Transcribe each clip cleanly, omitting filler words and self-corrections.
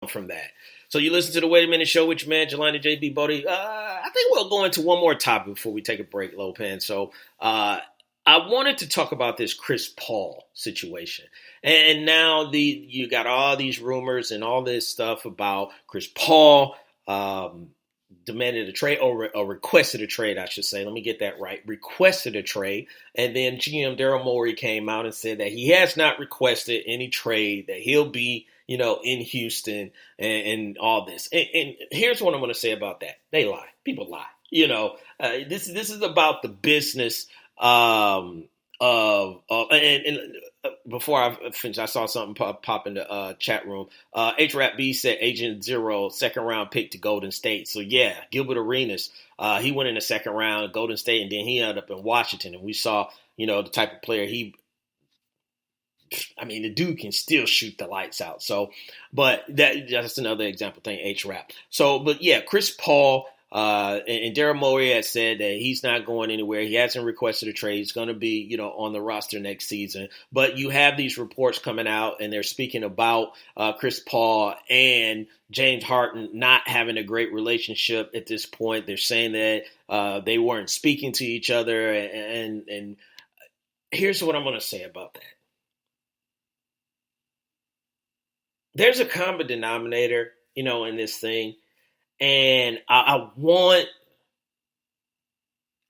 from that. So you listen to the Wait a Minute Show with your man, Jelani JB Bodie. I think we'll go into one more topic before we take a break, Lopan. So I wanted to talk about this Chris Paul situation. And now you got all these rumors and all this stuff about Chris Paul demanded a trade or requested a trade, I should say. Let me get that right. Requested a trade. And then GM Daryl Morey came out and said that he has not requested any trade, that he'll be, in Houston and all this. And here's what I'm going to say about that. They lie. People lie. This is about the business and before I finish, I saw something pop in the chat room. H-Rap B said Agent Zero, second round pick to Golden State. So yeah, Gilbert Arenas, he went in the second round, Golden State, and then he ended up in Washington. And we saw, the type of player the dude can still shoot the lights out. So, but that's another example thing, H-Rap. So, but yeah, Chris Paul, and Daryl Morey has said that he's not going anywhere. He hasn't requested a trade. He's going to be, on the roster next season. But you have these reports coming out, and they're speaking about Chris Paul and James Harden not having a great relationship at this point. They're saying that they weren't speaking to each other. And here's what I'm going to say about that. There's a common denominator, in this thing. And I want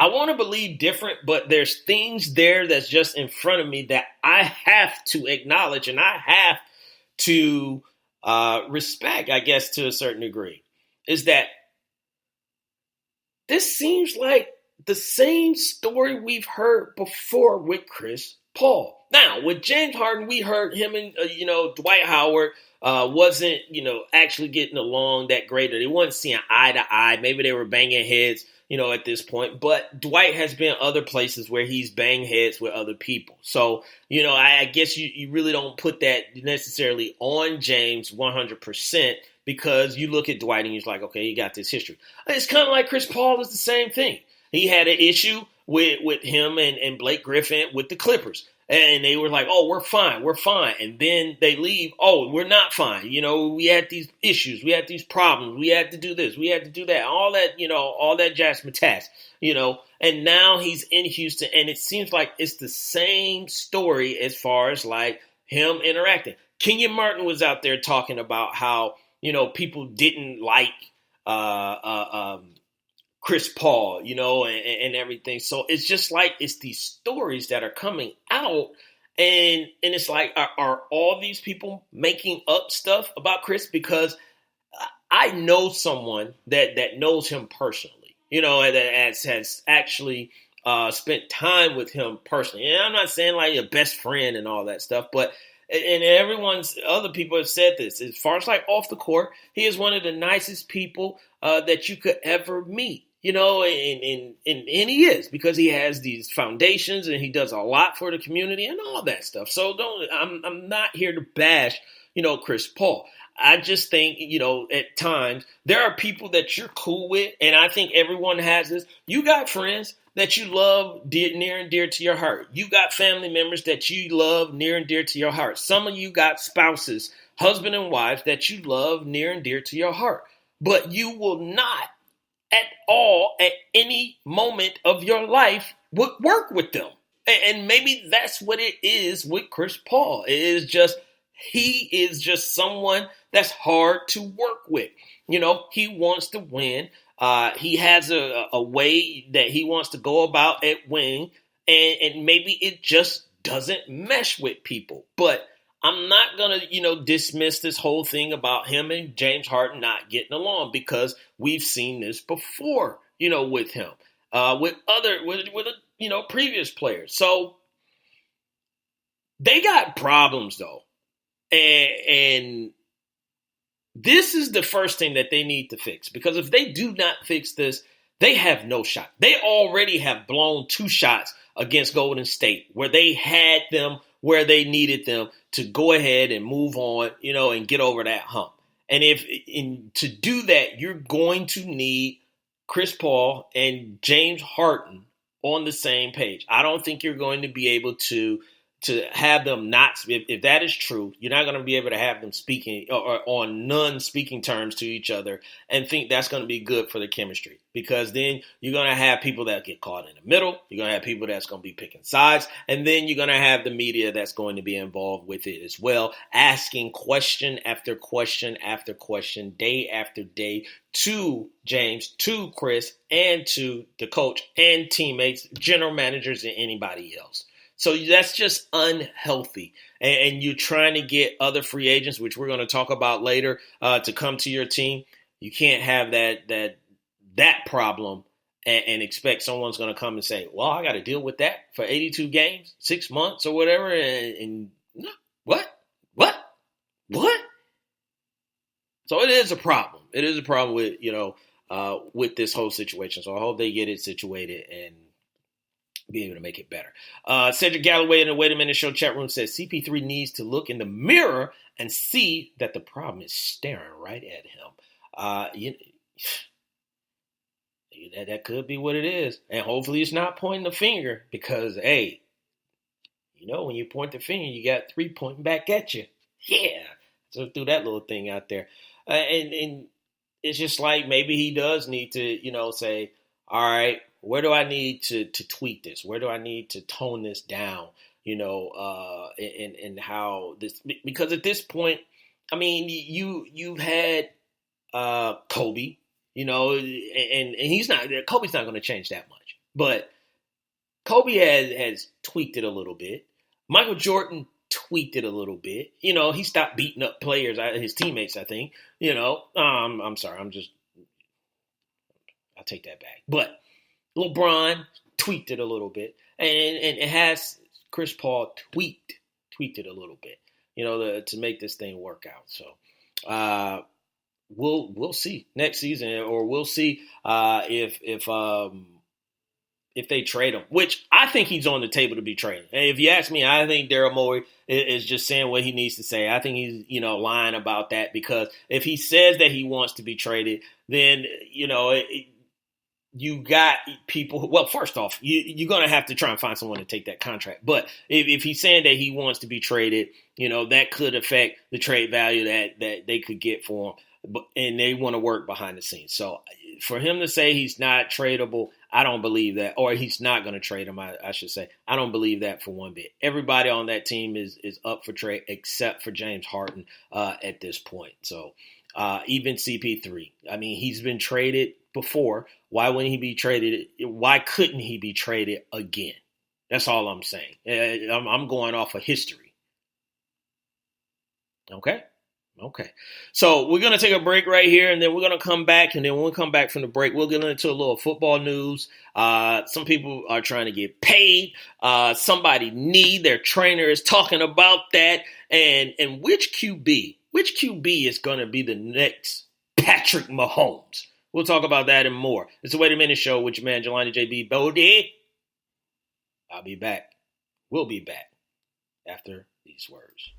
to believe different, but there's things there that's just in front of me that I have to acknowledge and I have to respect, I guess, to a certain degree, is that this seems like the same story we've heard before with Chris Paul. Now, with James Harden, we heard him and, Dwight Howard wasn't, actually getting along that great. Or they wasn't seeing eye to eye. Maybe they were banging heads, at this point. But Dwight has been other places where he's banged heads with other people. So, I guess you really don't put that necessarily on James 100% because you look at Dwight and you're like, okay, he got this history. It's kind of like Chris Paul is the same thing. He had an issue with him and Blake Griffin with the Clippers. And they were like, oh, we're fine. And then they leave. Oh, we're not fine. We had these issues. We had these problems. We had to do this. We had to do that. All that, all that jazzmatazz, And now he's in Houston. And it seems like it's the same story as far as like him interacting. Kenyon Martin was out there talking about how, people didn't like Chris Paul, and everything. So it's just like it's these stories that are coming out, and it's like, are all these people making up stuff about Chris? Because I know someone that knows him personally, that has actually spent time with him personally. And I'm not saying like a best friend and all that stuff, but and other people have said this. As far as like off the court, he is one of the nicest people that you could ever meet. And he is, because he has these foundations and he does a lot for the community and all that stuff. So I'm not here to bash, Chris Paul. I just think, at times there are people that you're cool with. And I think everyone has this. You got friends that you love near and dear to your heart. You got family members that you love near and dear to your heart. Some of you got spouses, husband and wives that you love near and dear to your heart. But you will not at all, at any moment of your life, would work with them. And maybe that's what it is with Chris Paul. He is just someone that's hard to work with. He wants to win. He has a way that he wants to go about at winning. And maybe it just doesn't mesh with people. But I'm not going to, dismiss this whole thing about him and James Harden not getting along, because we've seen this before, with him, with previous players. So they got problems though. And this is the first thing that they need to fix, because if they do not fix this, they have no shot. They already have blown 2 shots against Golden State where they had them where they needed them to go ahead and move on, and get over that hump. And to do that, you're going to need Chris Paul and James Harden on the same page. I don't think you're going to be able to to have them not, if that is true, you're not going to be able to have them speaking or on non-speaking terms to each other and think that's going to be good for the chemistry, because then you're going to have people that get caught in the middle. You're going to have people that's going to be picking sides, and then you're going to have the media that's going to be involved with it as well, asking question after question after question, day after day, to James, to Chris, and to the coach and teammates, general managers, and anybody else. So that's just unhealthy. And you're trying to get other free agents, which we're going to talk about later, to come to your team. You can't have that problem and expect someone's going to come and say, well, I got to deal with that for 82 games, 6 months or whatever. And what? So it is a problem. It is a problem with this whole situation. So I hope they get it situated and be able to make it better. Cedric Galloway in the Wait a Minute Show chat room says CP3 needs to look in the mirror and see that the problem is staring right at him. That could be what it is. And hopefully it's not pointing the finger, because, hey, when you point the finger, you got 3 pointing back at you. Yeah. So threw that little thing out there. And it's just like maybe he does need to, say, all right, where do I need to tweak this? Where do I need to tone this down? And how this, because at this point, I mean, you've had Kobe, and Kobe's not going to change that much, but Kobe has tweaked it a little bit. Michael Jordan tweaked it a little bit. He stopped beating up players, his teammates, I think. I'm sorry, I'll take that back. But LeBron tweaked it a little bit, and it has Chris Paul tweaked it a little bit, to make this thing work out. So we'll see next season, or we'll see if they trade him, which I think he's on the table to be traded. And if you ask me, I think Daryl Morey is just saying what he needs to say. I think he's lying about that, because if he says that he wants to be traded, then you got people. Well, first off, you're going to have to try and find someone to take that contract. But if he's saying that he wants to be traded, that could affect the trade value that they could get for him. And they want to work behind the scenes. So for him to say he's not tradable, I don't believe that. Or he's not going to trade him, I should say. I don't believe that for one bit. Everybody on that team is up for trade except for James Harden at this point. So even CP3. I mean, he's been traded before. Why wouldn't he be traded? Why couldn't he be traded again? That's all I'm saying. I'm going off of history. Okay. So we're going to take a break right here, and then we're going to come back. And then when we come back from the break, we'll get into a little football news. Some people are trying to get paid. Somebody their trainer is talking about that. And which QB is going to be the next Patrick Mahomes? We'll talk about that and more. It's the Wait a Minute Show with your man, Jelani JB Bodie. I'll be back. We'll be back after these words.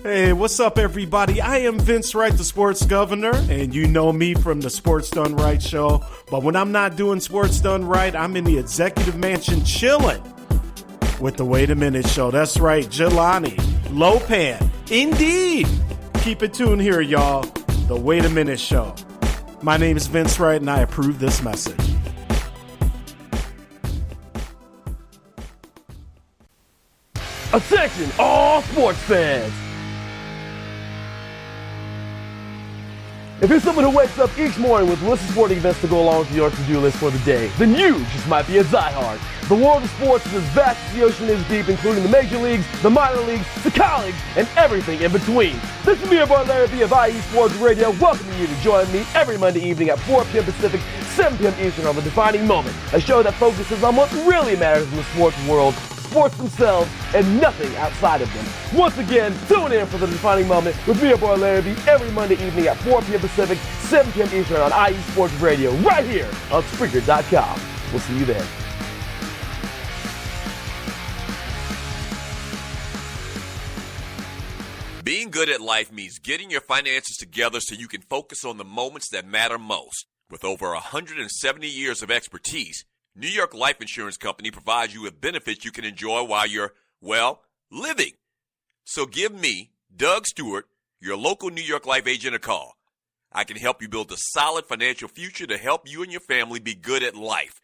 Hey, what's up, everybody? I am Vince Wright, the sports governor, and you know me from the Sports Done Right show. But when I'm not doing Sports Done Right, I'm in the executive mansion chilling with the Wait a Minute Show. That's right, Jelani Lopan. Indeed. Keep it tuned here, y'all. The Wait a Minute Show. My name is Vince Wright, and I approve this message. Attention, all sports fans! If you're someone who wakes up each morning with lists of sporting events to go along with your to-do list for the day, then you just might be a diehard. The world of sports is as vast as the ocean is deep, including the major leagues, the minor leagues, the college, and everything in between. This is me, your boy Larry B of IE Sports Radio, welcoming you to join me every Monday evening at 4 p.m. Pacific, 7 p.m. Eastern on The Defining Moment, a show that focuses on what really matters in the sports world, sports themselves, and nothing outside of them. Once again, tune in for The Defining Moment with me, your boy Larry B, every Monday evening at 4 p.m. Pacific, 7 p.m. Eastern on IE Sports Radio, right here on Spreaker.com. We'll see you then. Being good at life means getting your finances together so you can focus on the moments that matter most. With over 170 years of expertise, New York Life Insurance Company provides you with benefits you can enjoy while you're, well, living. So give me, Doug Stewart, your local New York Life agent, a call. I can help you build a solid financial future to help you and your family be good at life.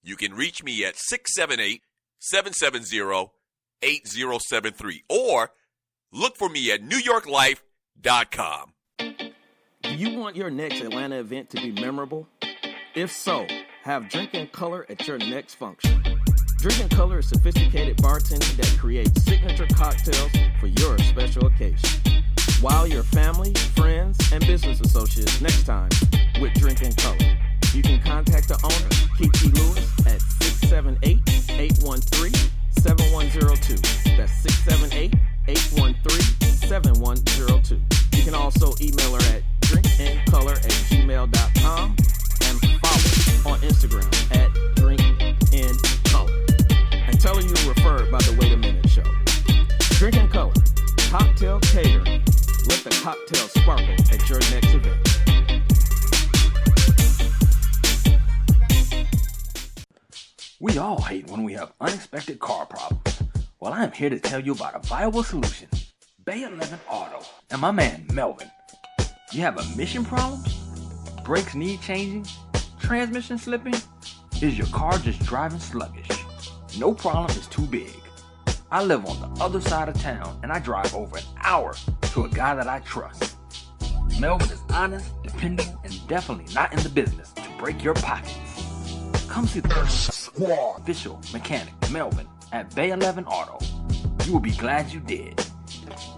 You can reach me at 678-770-8073 or look for me at newyorklife.com. Do you want your next Atlanta event to be memorable? If so, have Drinking Color at your next function. Drinking Color is sophisticated bartending that creates signature cocktails for your special occasion. Wow your family, friends, and business associates next time with Drinking Color. You can contact the owner, Kiki Lewis, at 678-813-7102. That's 678-813-7102. You can also email her at drinkincolor@gmail.com and follow on Instagram at drinkincolor. And tell her you were referred by the Wait a Minute Show. Drinking Color, cocktail catering. Let the cocktail sparkle at your next event. We all hate when we have unexpected car problems. Well, I am here to tell you about a viable solution. Bay 11 Auto and my man Melvin. You have emission problems? Brakes need changing? Transmission slipping? Is your car just driving sluggish? No problem is too big. I live on the other side of town and I drive over an hour to a guy that I trust. Melvin is honest, dependable, and definitely not in the business to break your pockets. Come see the official mechanic Melvin at Bay 11 Auto. You will be glad you did.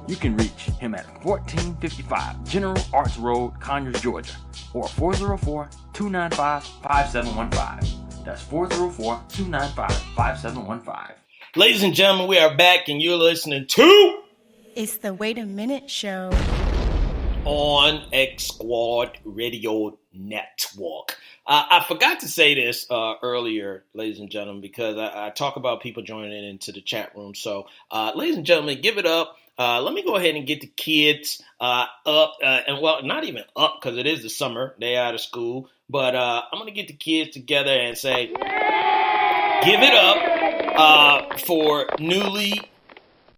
You can reach him at 1455 General Arts Road, Conyers, Georgia, or 404-295-5715. That's 404-295-5715. Ladies and gentlemen, we are back, and you're listening to It's the Wait a Minute Show on X Squad Radio Network. I forgot to say this earlier, ladies and gentlemen, because I talk about people joining into the chat room. So, ladies and gentlemen, give it up. Let me go ahead and get the kids up, and well, not even up because it is the summer. They're out of school. But I'm going to get the kids together and say, give it up for newly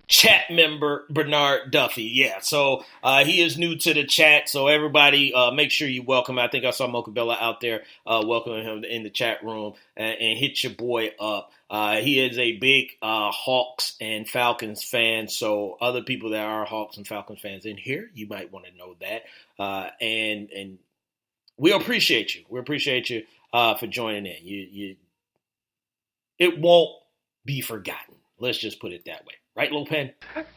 chat member Bernard Duffy. Yeah, so he is new to the chat, so everybody make sure you welcome him. I think I saw Mocha Bella out there welcoming him in the chat room, and hit your boy up. He is a big Hawks and Falcons fan, so other people that are Hawks and Falcons fans in here, you might want to know that. And we appreciate you. We appreciate you for joining in. It won't be forgotten. Let's just put it that way. Right, Lil Pen? Indeed.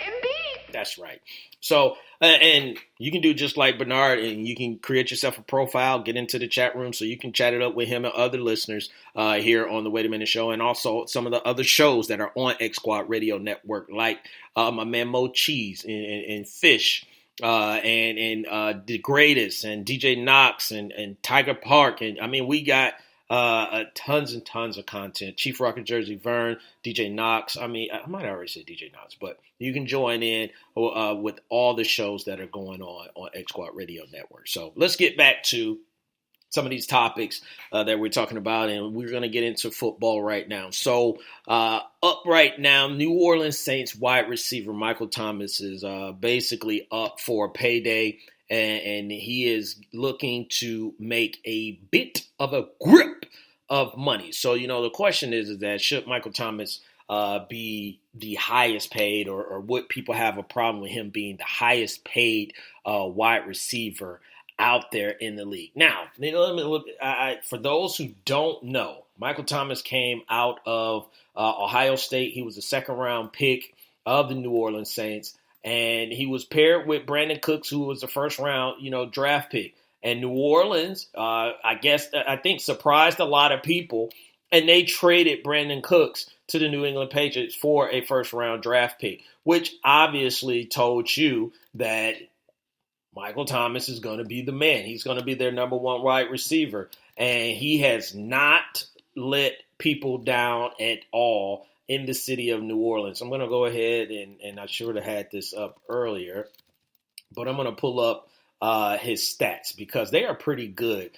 That's right. So, and you can do just like Bernard, and you can create yourself a profile, get into the chat room so you can chat it up with him and other listeners here on the Wait a Minute Show, and also some of the other shows that are on X Squad Radio Network, like my man Mo Cheese and Fish, and The Greatest, and DJ Knox, and Tiger Park. And I mean, we got tons and tons of content. Chief Rocker Jersey Vern, DJ Knox. I mean, I might already say DJ Knox, but you can join in with all the shows that are going on X Squad Radio Network. So let's get back to some of these topics that we're talking about, and we're going to get into football right now. So up right now, New Orleans Saints wide receiver Michael Thomas is basically up for payday. And he is looking to make a bit of a grip of money. So, the question is that should Michael Thomas be the highest paid, or would people have a problem with him being the highest paid wide receiver out there in the league? Now, for those who don't know, Michael Thomas came out of Ohio State. He was a second-round pick of the New Orleans Saints. And he was paired with Brandon Cooks, who was the first round, draft pick. And New Orleans, I think surprised a lot of people. And they traded Brandon Cooks to the New England Patriots for a first round draft pick, which obviously told you that Michael Thomas is going to be the man. He's going to be their number one wide receiver. And he has not let people down at all in the city of New Orleans. I'm going to go ahead and I should have had this up earlier, but I'm going to pull up his stats because they are pretty good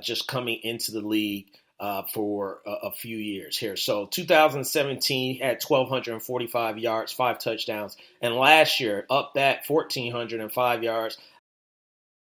just coming into the league for a few years here. So 2017 he had 1,245 yards, 5 touchdowns. And last year, up that 1,405 yards,